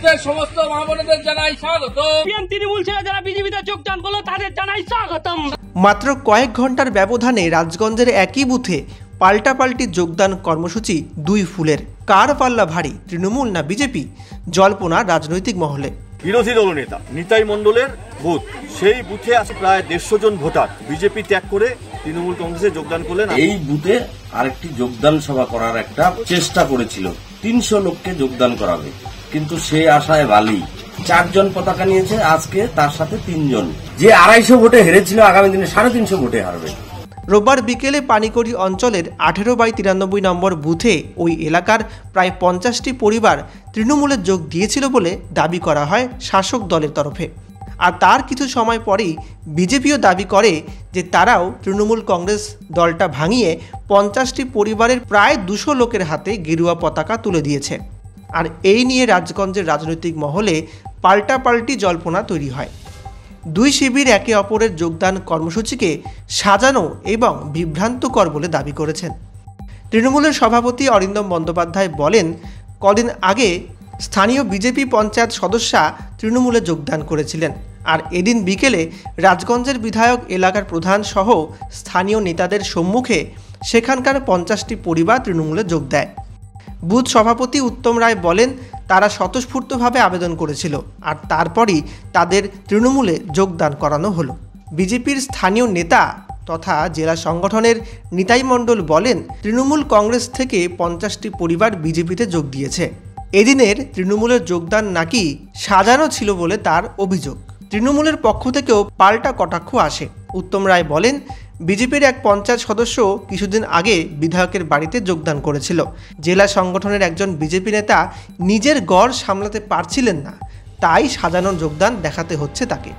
দেশের সমস্ত মা বোনেদের জানাই স্বাগত। তৃণমূল ছেড়ে যারা বিজেপিতে যোগদান করলো তাদের জানাই স্বাগতম। মাত্র কয়েক ঘন্টার ব্যবধানে রাজগঞ্জের একই বুথে পাল্টাপাল্টি যোগদান কর্মসূচি দুই ফুলের। কার পাল্লা ভারী, তৃণমূল না বিজেপি? জল্পনা রাজনৈতিক মহলে। বিরোধী দলনেতা নিতাই মণ্ডলের বুথ, সেই বুথে আছে প্রায় 150 জন ভোটার বিজেপি ত্যাগ করে তৃণমূল কংগ্রেসে যোগদান করলেন। এই বুথে আরেকটি যোগদান সভা করার একটা চেষ্টা করেছিল, 300 লোককে যোগদান করাবে, কিন্তু সেই আশায় বালি। 4 জন পতাকা নিয়েছে, আজকে তার সাথে 3 জন। যে 250 ভোটে হেরেছিল আগামী দিনে 350 ভোটে হারবে। রোববার বিকেলে পানিকড়ি অঞ্চলের 18/93 নম্বর বুথে ওই এলাকার প্রায় 50টি পরিবার তৃণমূলে যোগ দিয়েছিল বলে দাবি করা হয় শাসক দলের তরফে। আর তার কিছু সময় পরেই বিজেপিও দাবি করে যে তারাও তৃণমূল কংগ্রেস দলটা ভাঙিয়ে 50টি পরিবারের প্রায় 200 লোকের হাতে গেরুয়া পতাকা তুলে দিয়েছে। আর এই নিয়ে রাজগঞ্জের রাজনৈতিক মহলে পাল্টাপাল্টি জল্পনা তৈরি হয়। দুই শিবির একে অপরের যোগদান কর্মসূচিকে সাজানো এবং বিভ্রান্তকর বলে দাবি করেছেন। তৃণমূলের সভাপতি অরিন্দম বন্দ্যোপাধ্যায় বলেন, কদিন আগে স্থানীয় বিজেপি পঞ্চায়েত সদস্যা তৃণমূলে যোগদান করেছিলেন, আর এদিন বিকেলে রাজগঞ্জের বিধায়ক এলাকার প্রধান সহ স্থানীয় নেতাদের সম্মুখে সেখানকার 50টি পরিবার তৃণমূলে যোগ দেয়। বুথ সভাপতি উত্তম রায় বলেন, তারা স্বতঃস্ফূর্তভাবে আবেদন করেছিল আর তারপরই তাদের তৃণমূলে যোগদান করানো হলো। বিজেপির স্থানীয় নেতা তথা জেলা সংগঠনের নিতাই মণ্ডল বলেন, তৃণমূল কংগ্রেস থেকে 50টি পরিবার বিজেপিতে যোগ দিয়েছে। এদিনের তৃণমূলের যোগদান নাকি সাজানো ছিল বলে তার অভিযোগ। তৃণমূলের পক্ষ থেকেও পাল্টা কটাক্ষ আসে। উত্তম রায় বলেন, বিজেপির এক পঞ্চায়েত সদস্য কিছুদিন আগে বিধায়কের বাড়িতে যোগদান করেছিল। জেলা সংগঠনের একজন বিজেপি নেতা নিজের গড় সামলাতে পারছিলেন না, তাই সাজানো যোগদান দেখাতে হচ্ছে তাকে।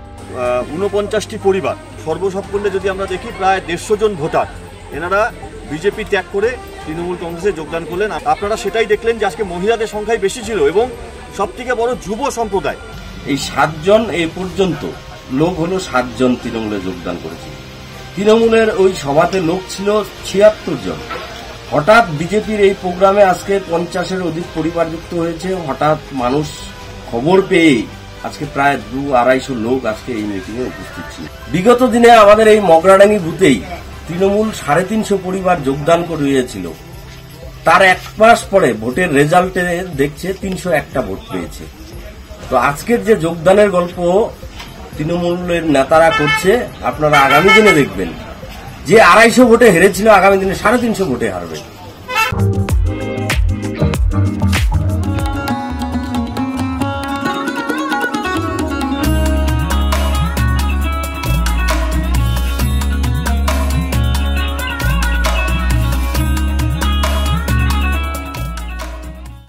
49টি পরিবার, সর্বসাকুল্যে যদি আমরা দেখি প্রায় 150 জন ভোটার, এনারা বিজেপি ত্যাগ করে তৃণমূল কংগ্রেসে যোগদান করলেন। আপনারা সেটাই দেখলেন যে আজকে মহিলাদের সংখ্যাই বেশি ছিল এবং সবথেকে বড় যুব সম্প্রদায়। এই 7 জন এই পর্যন্ত লোক হলো 7 জন তৃণমূলে যোগদান করেছে। তৃণমূলের ওই সভাতে লোক ছিল 76 জন। হঠাৎ বিজেপির এই প্রোগ্রামে আজকে 50-এর অধিক পরিবার যুক্ত হয়েছে। হঠাৎ মানুষ খবর পেয়ে আজকে প্রায় 200-250 লোক আজকে এই মিটিংয়ে উপস্থিত ছিল। বিগত দিনে আমাদের এই মগরাডাঙ্গি বুথেই তৃণমূল 350 পরিবার যোগদান করিয়েছিল। তার 1 মাস পরে ভোটের রেজাল্টে দেখছে 301টা ভোট পেয়েছে। তো আজকের যে যোগদানের গল্প তৃণমূলের নেতারা করছে, আপনারা আগামী দিনে দেখবেন যে 250 ভোটে হেরেছিল আগামী দিনে 350 ভোটে হারবে।